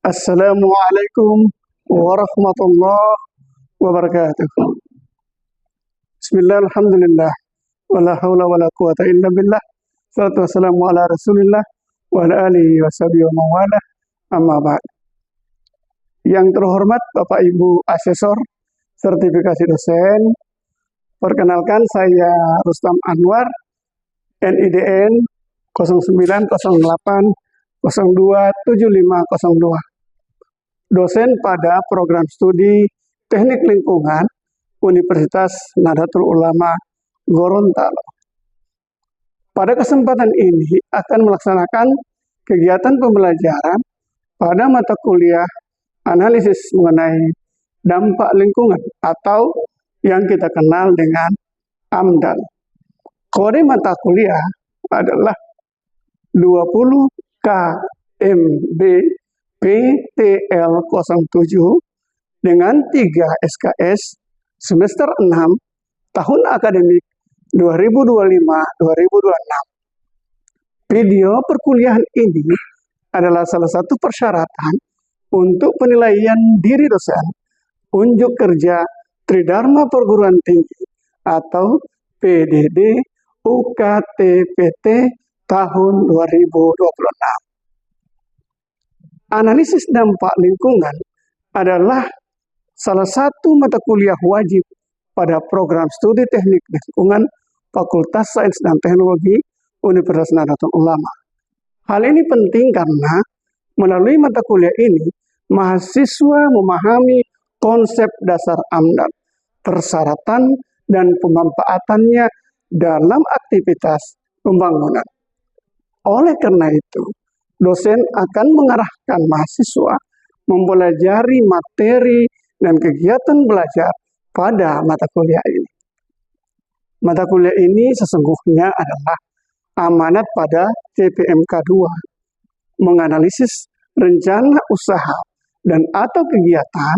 Assalamualaikum warahmatullahi wabarakatuh. Bismillah, alhamdulillah, wala hawla wala quwata illa billah. Salatu wassalamu ala rasulillah wa ala alihi wa sahbihi wa mawala, amma ba'd. Yang terhormat Bapak Ibu Asesor Sertifikasi Dosen, perkenalkan saya Rustam Anwar, NIDN 0908027502. Dosen pada program studi Teknik Lingkungan Universitas Nahdlatul Ulama Gorontalo. Pada kesempatan ini akan melaksanakan kegiatan pembelajaran pada mata kuliah analisis mengenai dampak lingkungan atau yang kita kenal dengan AMDAL. Kode mata kuliah adalah 20 KMB PTL07 dengan 3 SKS semester 6 tahun akademik 2025-2026. Video perkuliahan ini adalah salah satu persyaratan untuk penilaian diri dosen unjuk kerja Tridharma Perguruan Tinggi atau PDD UKTPT tahun 2026. Analisis dampak lingkungan adalah salah satu mata kuliah wajib pada program studi teknik lingkungan Fakultas Sains dan Teknologi Universitas Nahdlatul Ulama. Hal ini penting karena melalui mata kuliah ini, mahasiswa memahami konsep dasar AMDAL, persyaratan dan pemanfaatannya dalam aktivitas pembangunan. Oleh karena itu, dosen akan mengarahkan mahasiswa mempelajari materi dan kegiatan belajar pada mata kuliah ini. Mata kuliah ini sesungguhnya adalah amanat pada CPMK 2, menganalisis rencana usaha dan atau kegiatan,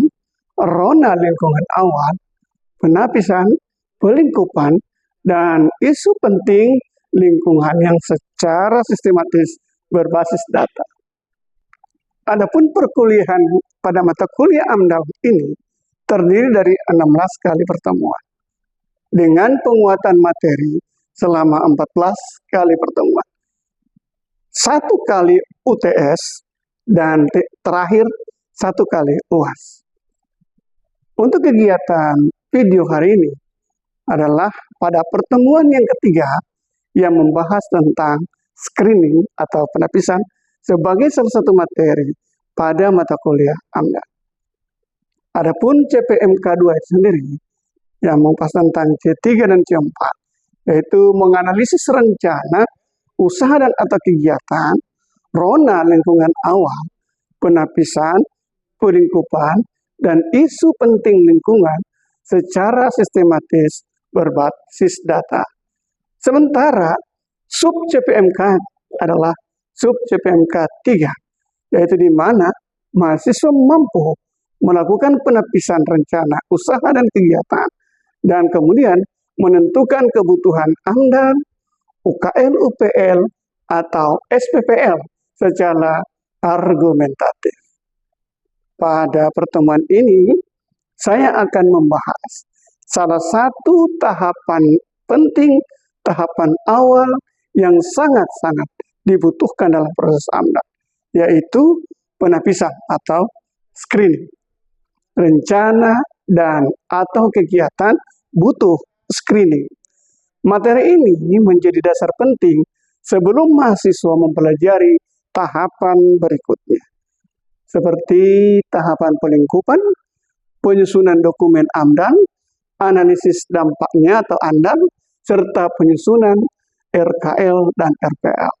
rona lingkungan awal, penapisan, pelingkupan, dan isu penting lingkungan yang secara sistematis berbasis data. Adapun perkuliahan pada mata kuliah AMDAL ini terdiri dari 16 kali pertemuan dengan penguatan materi selama 14 kali pertemuan, 1 kali UTS, dan terakhir 1 kali UAS. Untuk kegiatan video hari ini adalah pada pertemuan yang ketiga yang membahas tentang screening atau penapisan sebagai salah satu materi pada mata kuliah AMDAL. Adapun CPMK 2 itu sendiri yang membahas tentang C3 dan C4, yaitu menganalisis rencana usaha dan atau kegiatan, rona lingkungan awal, penapisan, pelingkupan, dan isu penting lingkungan secara sistematis berbasis data. Sementara sub CPMK adalah sub CPMK 3, yaitu di mana mahasiswa mampu melakukan penapisan rencana usaha dan kegiatan, dan kemudian menentukan kebutuhan AMDAL, UKL, UPL, atau SPPL secara argumentatif. Pada pertemuan ini, saya akan membahas salah satu tahapan penting, tahapan awal yang sangat-sangat dibutuhkan dalam proses AMDAL, yaitu penapisan atau screening. Rencana dan atau kegiatan butuh screening. Materi ini menjadi dasar penting sebelum mahasiswa mempelajari tahapan berikutnya, seperti tahapan pelingkupan, penyusunan dokumen AMDAL, analisis dampaknya atau ANDAL, serta penyusunan RKL dan RPL.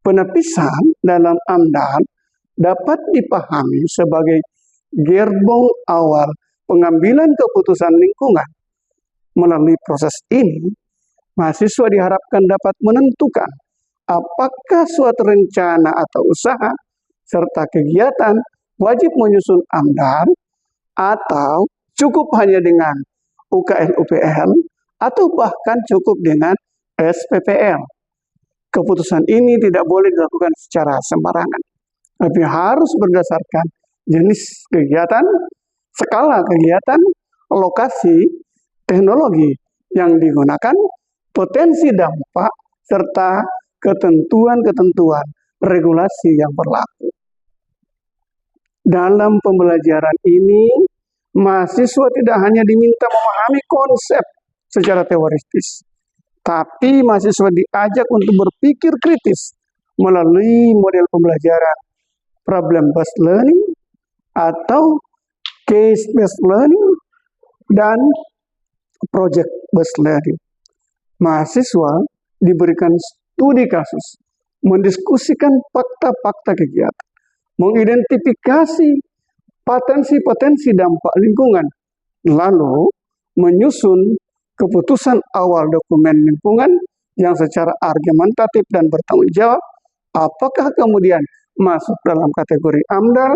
Penapisan dalam AMDAL dapat dipahami sebagai gerbong awal pengambilan keputusan lingkungan. Melalui proses ini, mahasiswa diharapkan dapat menentukan apakah suatu rencana atau usaha serta kegiatan wajib menyusun AMDAL atau cukup hanya dengan UKL UPL atau bahkan cukup dengan SPPL. Keputusan ini tidak boleh dilakukan secara sembarangan. tapi harus berdasarkan jenis kegiatan, skala kegiatan, lokasi, teknologi yang digunakan, potensi dampak, serta ketentuan-ketentuan regulasi yang berlaku. Dalam pembelajaran ini, mahasiswa tidak hanya diminta memahami konsep secara teoritis, tapi mahasiswa diajak untuk berpikir kritis melalui model pembelajaran problem-based learning atau case-based learning dan project-based learning. Mahasiswa diberikan studi kasus, mendiskusikan fakta-fakta kegiatan, mengidentifikasi potensi-potensi dampak lingkungan, lalu menyusun keputusan awal dokumen lingkungan yang secara argumentatif dan bertanggung jawab, apakah kemudian masuk dalam kategori AMDAL,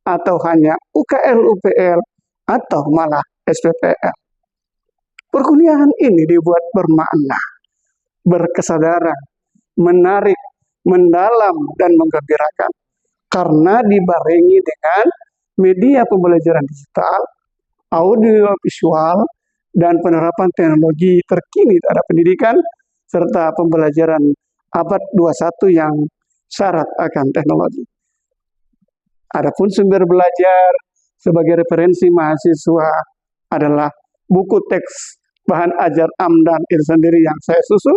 atau hanya UKL, UPL, atau malah SPPL. Perkuliahan ini dibuat bermakna, berkesadaran, menarik, mendalam, dan menggembirakan, karena dibarengi dengan media pembelajaran digital, audio visual, dan penerapan teknologi terkini terhadap pendidikan, serta pembelajaran abad 21 yang syarat akan teknologi. Adapun sumber belajar sebagai referensi mahasiswa adalah buku teks bahan ajar AMDAL itu sendiri yang saya susun,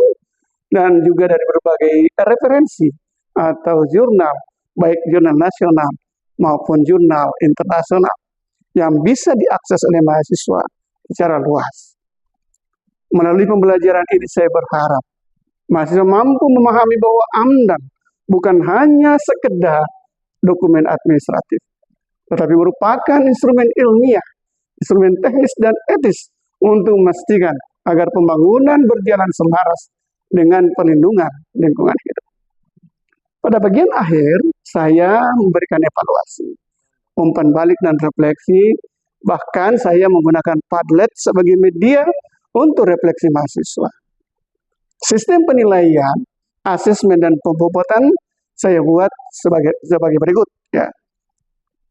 dan juga dari berbagai referensi atau jurnal, baik jurnal nasional maupun jurnal internasional yang bisa diakses oleh mahasiswa secara luas. Melalui pembelajaran ini saya berharap mahasiswa mampu memahami bahwa AMDAL bukan hanya sekedar dokumen administratif, tetapi merupakan instrumen ilmiah, instrumen teknis dan etis untuk memastikan agar pembangunan berjalan selaras dengan perlindungan lingkungan hidup. Pada bagian akhir, saya memberikan evaluasi, umpan balik dan refleksi, bahkan saya menggunakan Padlet sebagai media untuk refleksi mahasiswa. Sistem penilaian, asesmen, dan pembobotan saya buat sebagai berikut. Ya.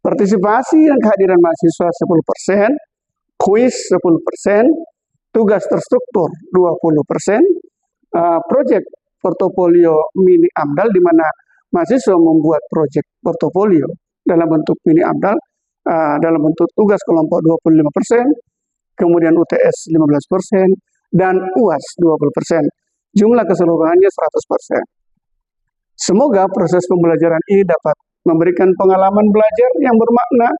Partisipasi dan kehadiran mahasiswa 10%, kuis 10%, tugas terstruktur 20%, proyek portofolio mini AMDAL di mana mahasiswa membuat proyek portofolio dalam bentuk mini AMDAL, dalam bentuk tugas kelompok 25%, kemudian UTS 15%, dan UAS 20%. Jumlah keseluruhannya 100%. Semoga proses pembelajaran ini dapat memberikan pengalaman belajar yang bermakna,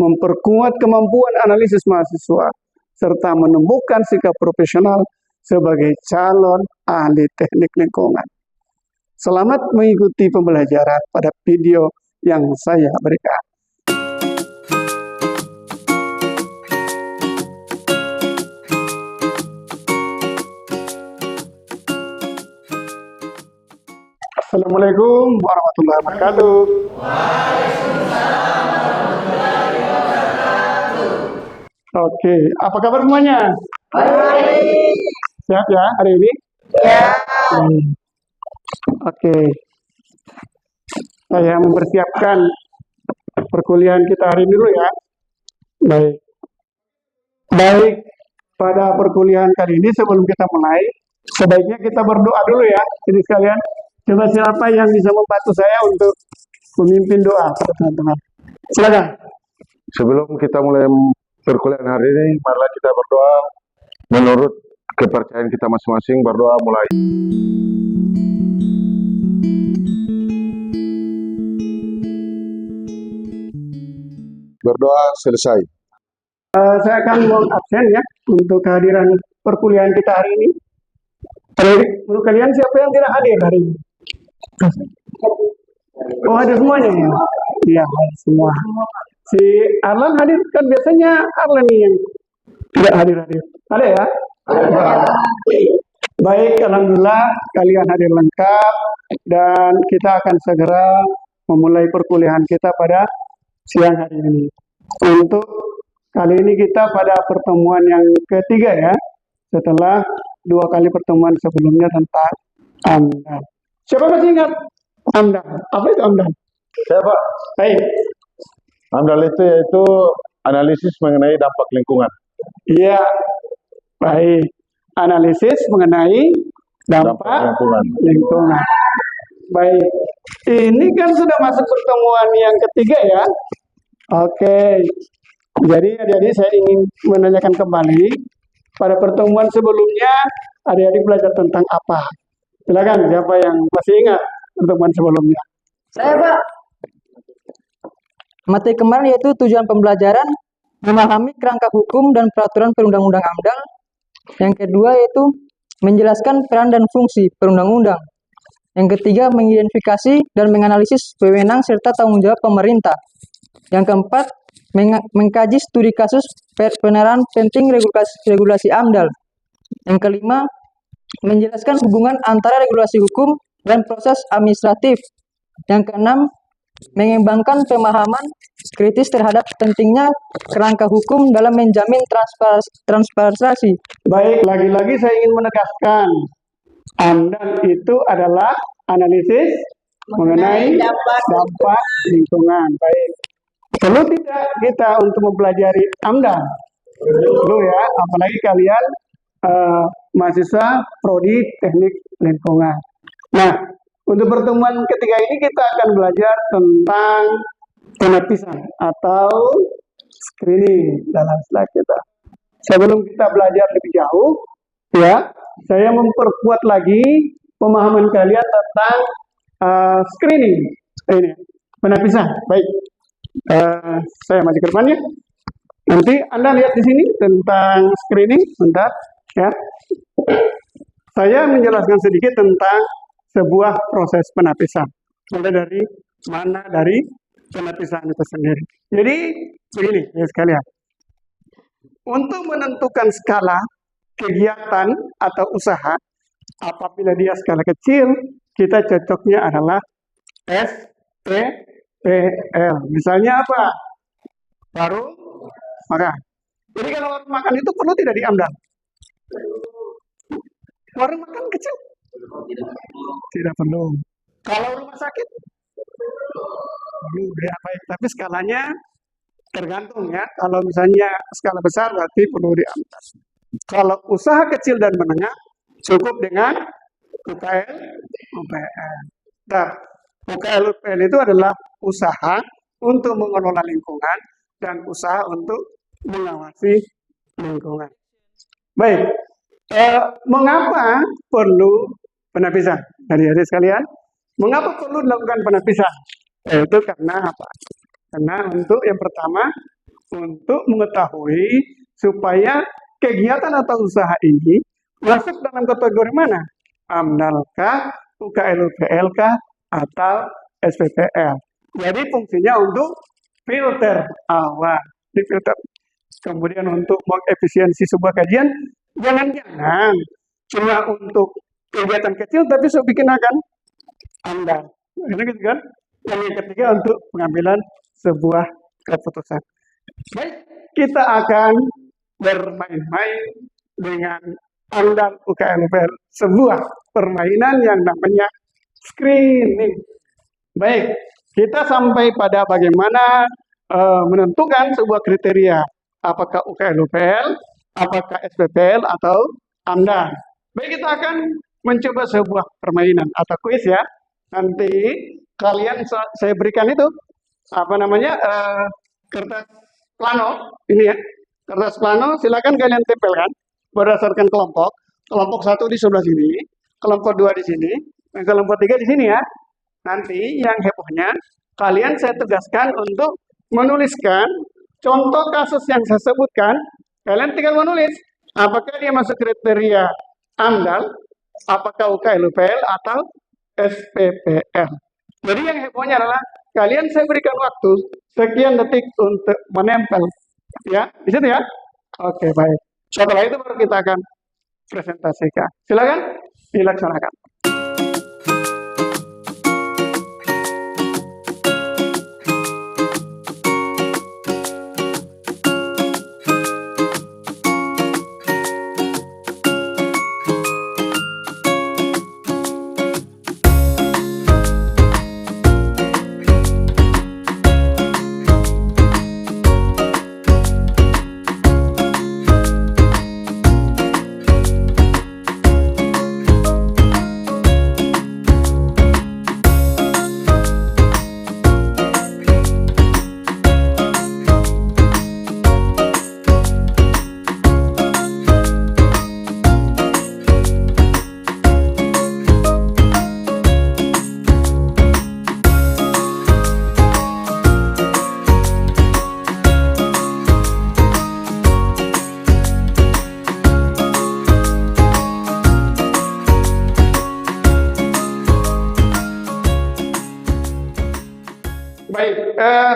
memperkuat kemampuan analisis mahasiswa, serta menumbuhkan sikap profesional sebagai calon ahli teknik lingkungan. Selamat mengikuti pembelajaran pada video yang saya berikan. Assalamualaikum warahmatullahi wabarakatuh. Oke, apa kabar semuanya? Baik. Sehat ya hari ini? Ya. Oke. Saya mempersiapkan perkuliahan kita hari ini dulu ya. Baik, pada perkuliahan kali ini sebelum kita mulai, sebaiknya kita berdoa dulu ya. Jadi sekalian, coba siapa yang bisa membantu saya untuk memimpin doa, teman-teman. Silakan. Sebelum kita mulai perkuliahan hari ini, marilah kita berdoa menurut kepercayaan kita masing-masing. Berdoa mulai. Berdoa selesai. Saya akan mengabsen ya untuk kehadiran perkuliahan kita hari ini. Menurut kalian siapa yang tidak hadir hari ini? Oh, hadir semuanya ya? Iya, hadir semua. Si Arlan hadir, kan biasanya Arlan nih yang tidak hadir. Ada ya? Baik, alhamdulillah kalian hadir lengkap dan kita akan segera memulai perkuliahan kita pada siang hari ini. Untuk kali ini kita pada pertemuan yang ketiga ya, setelah 2 kali pertemuan sebelumnya tentang AMDAL. Siapa masih ingat AMDAL? Apa itu AMDAL? Saya Pak, Baik, AMDAL itu yaitu analisis mengenai dampak lingkungan. iya, baik. Analisis mengenai dampak lingkungan. lingkungan. Baik, ini kan sudah masuk pertemuan yang ketiga ya. Oke, jadi adik-adik saya ingin menanyakan kembali, pada pertemuan sebelumnya adik-adik belajar tentang apa? Silakan, siapa yang masih ingat pertemuan sebelumnya? Saya Pak, materi kemarin yaitu tujuan pembelajaran, memahami kerangka hukum dan peraturan perundang-undang AMDAL. Yang kedua yaitu menjelaskan peran dan fungsi perundang-undang. Yang ketiga mengidentifikasi dan menganalisis wewenang serta tanggung jawab pemerintah. Yang keempat mengkaji studi kasus penerapan penting regulasi AMDAL. Yang kelima menjelaskan hubungan antara regulasi hukum dan proses administratif. Yang keenam, mengembangkan pemahaman kritis terhadap pentingnya kerangka hukum dalam menjamin transparansi. Baik, lagi-lagi saya ingin menegaskan, AMDAL itu adalah analisis mengenai dampak lingkungan. Baik, perlu tidak kita untuk mempelajari AMDAL? Perlu ya, apalagi kalian mahasiswa prodi teknik lingkungan. Nah, untuk pertemuan ketiga ini kita akan belajar tentang penapisan atau screening dalam slide kita. Sebelum kita belajar lebih jauh, ya, saya memperkuat lagi pemahaman kalian tentang screening. Ini penapisan. Baik, saya maju ke depannya. Nanti Anda lihat di sini tentang screening, bentar, ya. Saya menjelaskan sedikit tentang sebuah proses penapisan. Mulai dari mana dari penapisan itu sendiri. Jadi begini ya sekalian. Untuk menentukan skala kegiatan atau usaha, apabila dia skala kecil, kita cocoknya adalah SPPL. Misalnya apa? Warung makan. Jadi kalau warung makan itu perlu tidak diamdal? Warung makan kecil? Tidak perlu. Kalau rumah sakit? Perlu ya, baik. Tapi skalanya tergantung ya. Kalau misalnya skala besar berarti perlu diambil. Kalau usaha kecil dan menengah cukup dengan UKL, UPL. Nah, UKL UPL itu adalah usaha untuk mengelola lingkungan dan usaha untuk mengawasi lingkungan. Baik, mengapa perlu penapisan? Adik-adik sekalian, mengapa perlu dilakukan penapisan? Itu karena apa? Karena untuk yang pertama, untuk mengetahui supaya kegiatan atau usaha ini masuk dalam kategori mana? AMDAL kah, UKL UPL kah, atau SPPL. Jadi fungsinya untuk filter awal, difilter. Kemudian untuk mengefisiensi sebuah kajian, jangan-jangan cuma untuk kegiatan kecil tapi saya bikin akan AMDAL. Ini gitu kan? Yang ketiga untuk pengambilan sebuah keputusan. Baik, kita akan bermain-main dengan AMDAL UKL UPL, sebuah permainan yang namanya screening. Baik, kita sampai pada bagaimana menentukan sebuah kriteria, apakah UKL UPL, apakah SPPL atau AMDAL. Baik, kita akan mencoba sebuah permainan atau kuis ya. Nanti kalian saya berikan itu apa namanya kertas plano ini ya, kertas plano silakan kalian tempelkan berdasarkan kelompok. Kelompok 1 di sebelah sini, kelompok 2 di sini, dan kelompok 3 di sini ya. Nanti yang hebohnya kalian saya tugaskan untuk menuliskan contoh kasus yang saya sebutkan. Kalian tinggal menulis apakah dia masuk kriteria AMDAL, apakah UKL UPL atau SPPL. Jadi yang hebohnya adalah kalian saya berikan waktu sekian detik untuk menempel, ya di situ ya. Oke, baik. Setelah itu baru kita akan presentasikan. Silakan dilaksanakan.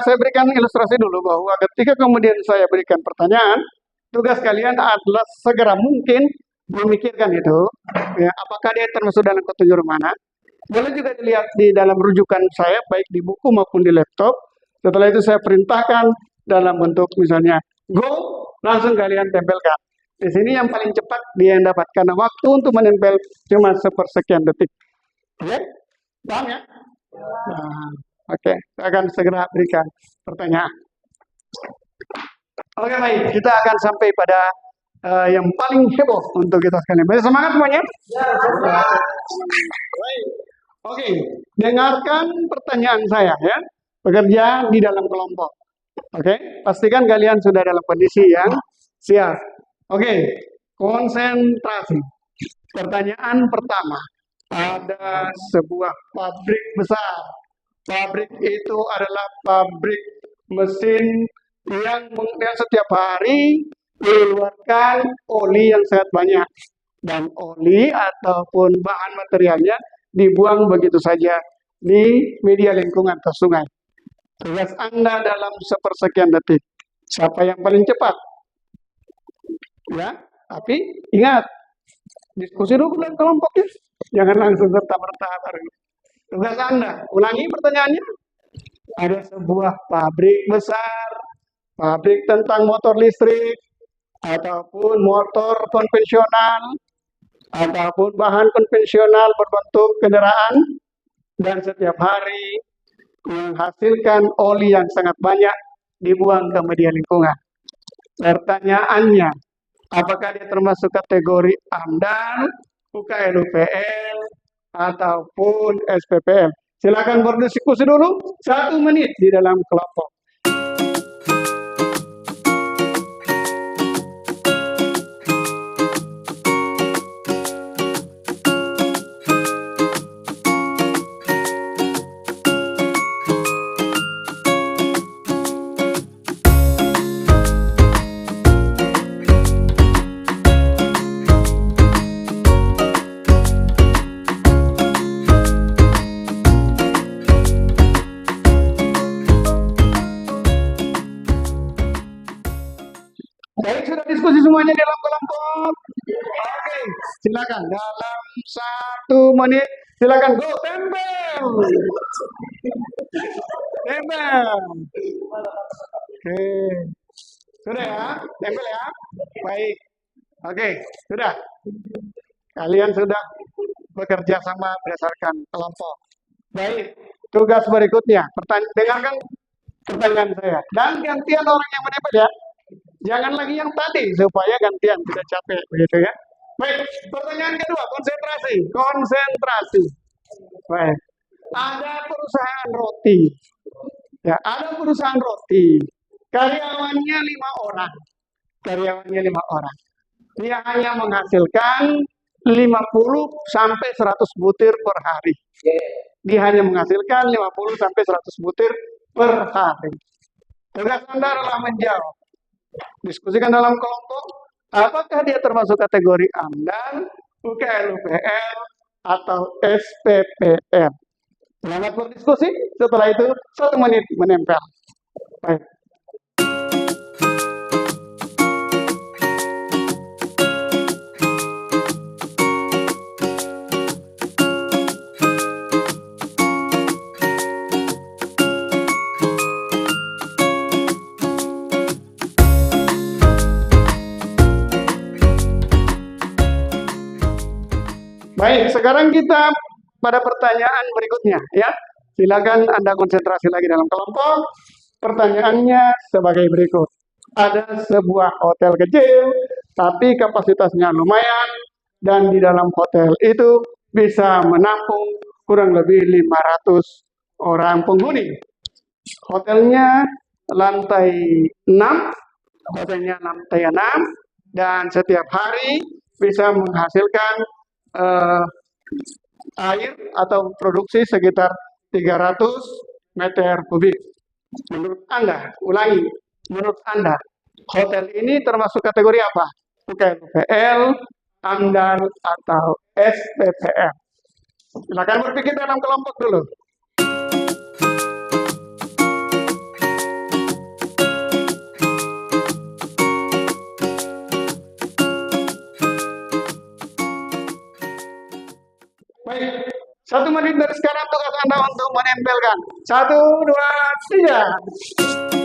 saya berikan ilustrasi dulu bahwa ketika kemudian saya berikan pertanyaan, tugas kalian adalah segera mungkin memikirkan itu, ya, apakah dia termasuk dalam ketujuh mana. Boleh juga dilihat di dalam rujukan saya, baik di buku maupun di laptop. Setelah itu saya perintahkan dalam bentuk misalnya, go, langsung kalian tempelkan. Di sini yang paling cepat dia yang dapat, karena waktu untuk menempel cuma sepersekian detik. Oke? Paham ya? Nah, oke, saya akan segera berikan pertanyaan. Oke, baik, kita akan sampai pada yang paling heboh untuk kita sekalian. Baik, semangat semuanya. Baik. Oke, dengarkan pertanyaan saya ya. Bekerja di dalam kelompok. Oke, pastikan kalian sudah dalam kondisi yang siap. Oke, konsentrasi. Pertanyaan pertama. Ada sebuah pabrik besar. Pabrik itu adalah pabrik mesin yang setiap hari mengeluarkan oli yang sangat banyak. Dan oli ataupun bahan materialnya dibuang begitu saja di media lingkungan atau sungai. Tugas Anda dalam sepersekian detik. Siapa yang paling cepat? Ya, tapi ingat, diskusi dulu dengan kelompoknya. Jangan langsung serta-merta. Tugas Anda, ulangi pertanyaannya. Ada sebuah pabrik besar, pabrik tentang motor listrik, ataupun motor konvensional, ataupun bahan konvensional berbentuk kendaraan, dan setiap hari menghasilkan oli yang sangat banyak dibuang ke media lingkungan. Pertanyaannya, apakah dia termasuk kategori AMDAL, UKL-UPL, ataupun SPPL? Silakan berdiskusi dulu 1 menit di dalam kelompok. Baik, sudah diskusi semuanya di dalam kelompok. Oke, silakan dalam 1 menit, silakan go tempel. Tempel. Oke, sudah ya, tempel ya. Baik, oke, sudah. Kalian sudah bekerja sama berdasarkan kelompok. Baik, tugas berikutnya, dengarkan pertanyaan saya. Dan gantian orang yang menempel ya. Jangan lagi yang tadi, supaya gantian, tidak capek, begitu ya. Baik, pertanyaan kedua, konsentrasi. Konsentrasi. Baik, ada perusahaan roti. Ya, ada perusahaan roti. Karyawannya 5 orang. Karyawannya 5 orang. Dia hanya menghasilkan 50 sampai 100 butir per hari. Dia hanya menghasilkan 50 sampai 100 butir per hari. Tugas Anda adalah menjawab. Diskusikan dalam kelompok, apakah dia termasuk kategori AMDAL, UKL-UPL, atau SPPL. Selamat berdiskusi, setelah itu 1 menit menempel. Baik. Baik, sekarang kita pada pertanyaan berikutnya ya. Silakan Anda konsentrasi lagi dalam kelompok. Pertanyaannya sebagai berikut. Ada sebuah hotel kecil, tapi kapasitasnya lumayan, dan di dalam hotel itu bisa menampung kurang lebih 500 orang penghuni. Hotelnya lantai 6, dan setiap hari bisa menghasilkan air atau produksi sekitar 300 meter kubik. Menurut Anda, ulangi, menurut Anda, hotel ini termasuk kategori apa? UKL-UPL, AMDAL, atau SPPL? Silakan berpikir dalam kelompok dulu. 1 menit dari sekarang tugas Anda untuk menempelkan. 1, 2, 3.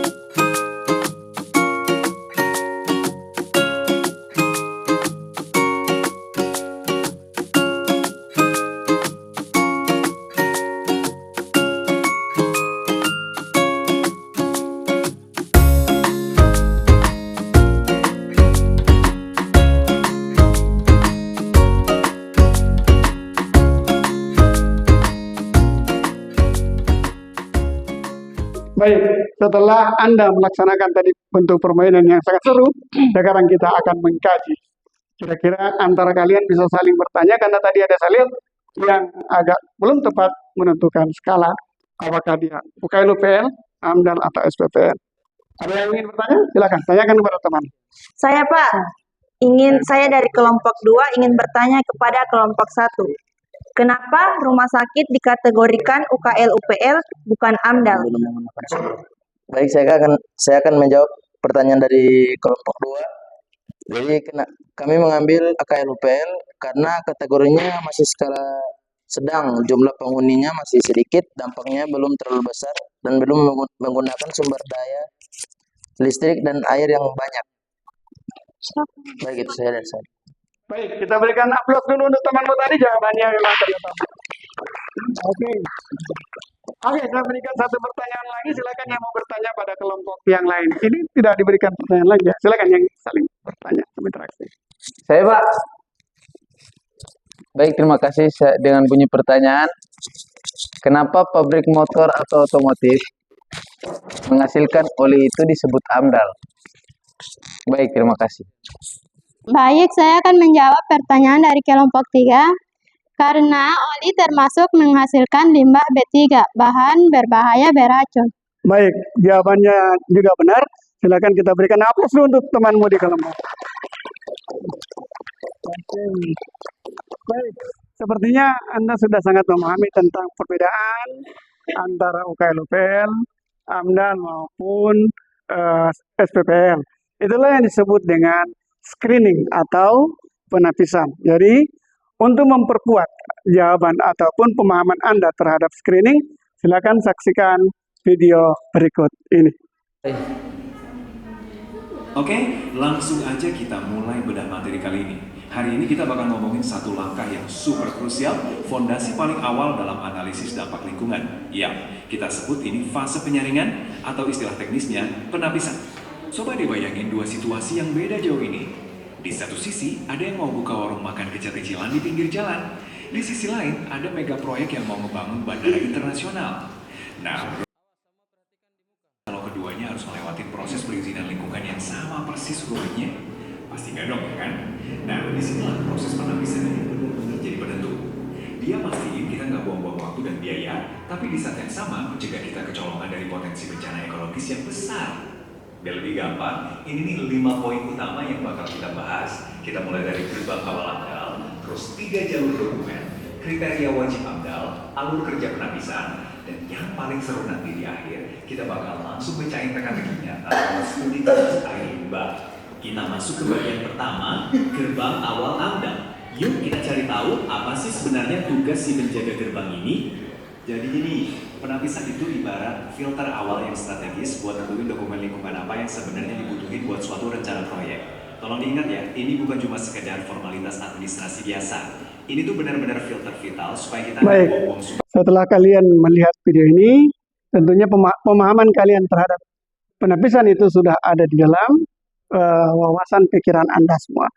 Baik, setelah Anda melaksanakan tadi bentuk permainan yang sangat seru, sekarang kita akan mengkaji. Kira-kira antara kalian bisa saling bertanya, karena tadi ada salin yang agak belum tepat menentukan skala, apakah dia UKL UPL, AMDAL, atau SPPN. Ada yang ingin bertanya? Silakan, tanyakan kepada teman. Saya Pak, saya dari kelompok 2 ingin bertanya kepada kelompok 1. Kenapa rumah sakit dikategorikan UKL UPL bukan AMDAL? Baik, saya akan menjawab pertanyaan dari kelompok 2. Jadi kami mengambil UKL UPL karena kategorinya masih skala sedang, jumlah penghuninya masih sedikit, dampaknya belum terlalu besar, dan belum menggunakan sumber daya listrik dan air yang banyak. Baik, itu saya dari saya. Baik, kita berikan aplaus dulu untuk temanmu tadi, jawabannya memang ternyata. Oke, saya berikan satu pertanyaan lagi, silakan yang mau bertanya pada kelompok yang lain. Ini tidak diberikan pertanyaan lagi ya, silakan yang saling bertanya, berinteraksi. Saya Pak. Baik, terima kasih. Dengan bunyi pertanyaan, kenapa pabrik motor atau otomotif menghasilkan oli itu disebut AMDAL? Baik, terima kasih. Baik, saya akan menjawab pertanyaan dari kelompok 3. Karena oli termasuk menghasilkan limbah B3, bahan berbahaya beracun. Baik, jawabannya juga benar. Silakan kita berikan aplaus dulu untuk temanmu di kelompok. Oke. Baik, sepertinya Anda sudah sangat memahami tentang perbedaan antara UKL UPL, AMDAL maupun SPPL. Itulah yang disebut dengan screening atau penapisan. Jadi, untuk memperkuat jawaban ataupun pemahaman Anda terhadap screening, silakan saksikan video berikut ini. Oke, langsung aja kita mulai bedah materi kali ini. Hari ini kita bakal ngomongin satu langkah yang super krusial, fondasi paling awal dalam analisis dampak lingkungan. Ya, kita sebut ini fase penyaringan atau istilah teknisnya penapisan. Coba deh bayangin dua situasi yang beda jauh ini. Di satu sisi, ada yang mau buka warung makan kecil-kecilan di pinggir jalan. Di sisi lain, ada mega proyek yang mau membangun bandara internasional. Nah, kalau keduanya harus melewati proses perizinan lingkungan yang sama persis rumitnya, pasti nggak dong, kan? Nah, disinilah proses penapisan ini benar-benar jadi penentu. Dia pastiin kita nggak buang-buang waktu dan biaya, tapi di saat yang sama mencegah kita kecolongan dari potensi bencana ekologis yang besar. Biar lebih gampang, ini nih 5 poin utama yang bakal kita bahas. Kita mulai dari gerbang awal AMDAL, terus 3 jalur dokumen, kriteria wajib AMDAL, alur kerja penapisan, dan yang paling seru nanti di akhir, kita bakal langsung mecahin teka-tekinya atau studi kasus air limbah. Kita masuk ke bagian pertama, gerbang awal AMDAL. Yuk kita cari tahu apa sih sebenarnya tugas si penjaga gerbang ini. Jadi gini, penapisan itu ibarat filter awal yang strategis buat nentuin dokumen lingkungan apa yang sebenarnya dibutuhin buat suatu rencana proyek. Tolong diingat ya, ini bukan cuma sekedar formalitas administrasi biasa. Ini tuh benar-benar filter vital supaya kita nggak buang-buang sumber. Setelah kalian melihat video ini, tentunya pemahaman kalian terhadap penapisan itu sudah ada di dalam wawasan pikiran Anda semua.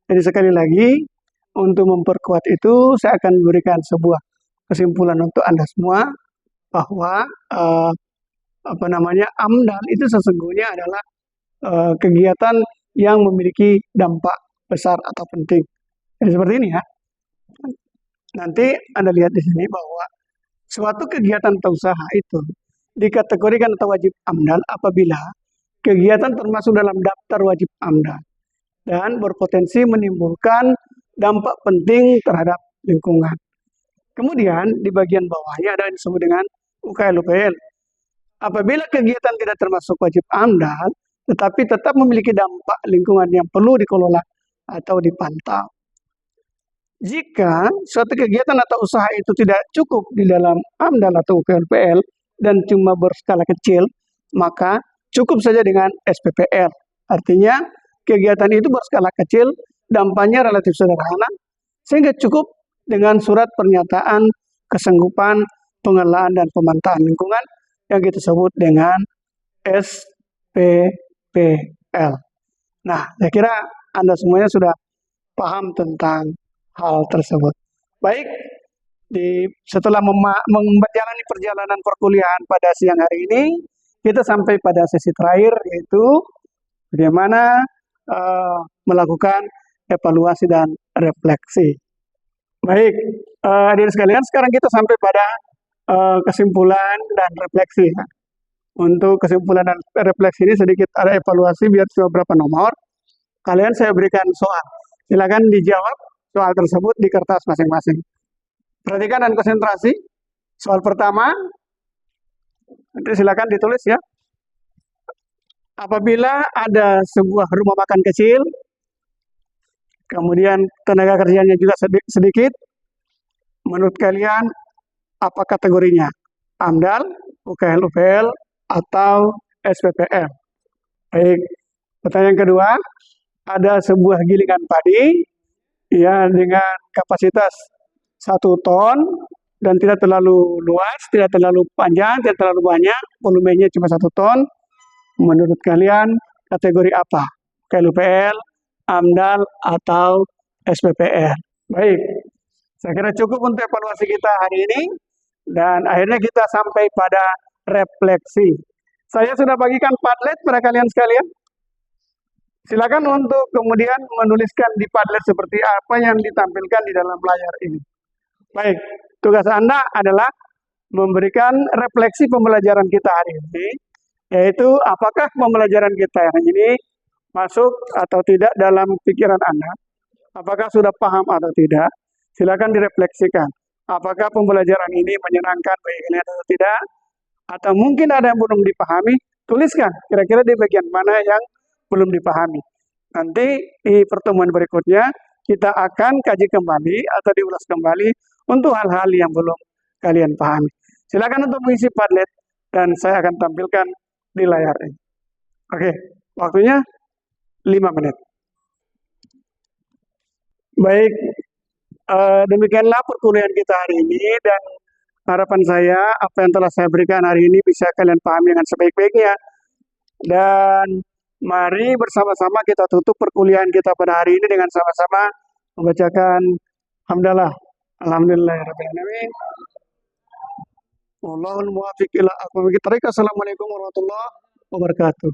Jadi sekali lagi, untuk memperkuat itu, saya akan berikan sebuah kesimpulan untuk Anda semua bahwa AMDAL itu sesungguhnya adalah kegiatan yang memiliki dampak besar atau penting. Jadi seperti ini ya. Nanti Anda lihat di sini bahwa suatu kegiatan atau usaha itu dikategorikan atau wajib AMDAL apabila kegiatan termasuk dalam daftar wajib AMDAL dan berpotensi menimbulkan dampak penting terhadap lingkungan. Kemudian di bagian bawahnya ada yang disebut dengan UKL UPL. Apabila kegiatan tidak termasuk wajib AMDAL, tetapi tetap memiliki dampak lingkungan yang perlu dikelola atau dipantau. Jika suatu kegiatan atau usaha itu tidak cukup di dalam AMDAL atau UKLPL dan cuma berskala kecil, maka cukup saja dengan SPPL. Artinya kegiatan itu berskala kecil, dampaknya relatif sederhana, sehingga cukup dengan surat pernyataan kesanggupan pengelolaan dan pemanfaatan lingkungan yang kita sebut dengan SPPL. Nah, saya kira Anda semuanya sudah paham tentang hal tersebut. Baik, setelah menjalani perjalanan perkuliahan pada siang hari ini, kita sampai pada sesi terakhir, yaitu bagaimana melakukan evaluasi dan refleksi. Baik, hadirin sekalian, sekarang kita sampai pada kesimpulan dan refleksi. Untuk kesimpulan dan refleksi ini sedikit ada evaluasi biar beberapa nomor. Kalian saya berikan soal. Silakan dijawab soal tersebut di kertas masing-masing. Perhatikan dan konsentrasi. Soal pertama, silakan ditulis ya. Apabila ada sebuah rumah makan kecil, kemudian tenaga kerjanya juga sedikit, menurut kalian apa kategorinya? AMDAL, UKL, UPL, atau SPPL? Baik. Pertanyaan kedua, ada sebuah gilingan padi ya dengan kapasitas 1 ton dan tidak terlalu luas, tidak terlalu panjang, tidak terlalu banyak, volumenya cuma 1 ton. Menurut kalian kategori apa? UKL, AMDAL, atau SPPL? Baik, saya kira cukup untuk evaluasi kita hari ini dan akhirnya kita sampai pada refleksi. Saya sudah bagikan Padlet pada kalian sekalian. Silakan untuk kemudian menuliskan di Padlet seperti apa yang ditampilkan di dalam layar ini. Baik, tugas Anda adalah memberikan refleksi pembelajaran kita hari ini, yaitu apakah pembelajaran kita hari ini masuk atau tidak dalam pikiran Anda, apakah sudah paham atau tidak, silakan direfleksikan. Apakah pembelajaran ini menyenangkan bagi kalian atau tidak, atau mungkin ada yang belum dipahami, tuliskan kira-kira di bagian mana yang belum dipahami. Nanti di pertemuan berikutnya kita akan kaji kembali atau diulas kembali untuk hal-hal yang belum kalian pahami. Silakan untuk mengisi Padlet dan saya akan tampilkan di layar ini. Oke, waktunya 5 menit. Baik, demikianlah perkuliahan kita hari ini dan harapan saya apa yang telah saya berikan hari ini bisa kalian pahami dengan sebaik-baiknya. Dan mari bersama-sama kita tutup perkuliahan kita pada hari ini dengan sama-sama membacakan hamdalah. Alhamdulillahirabbil alamin. Wallahul muwaffiq ila aqwamit thoriq. Assalamualaikum warahmatullahi wabarakatuh.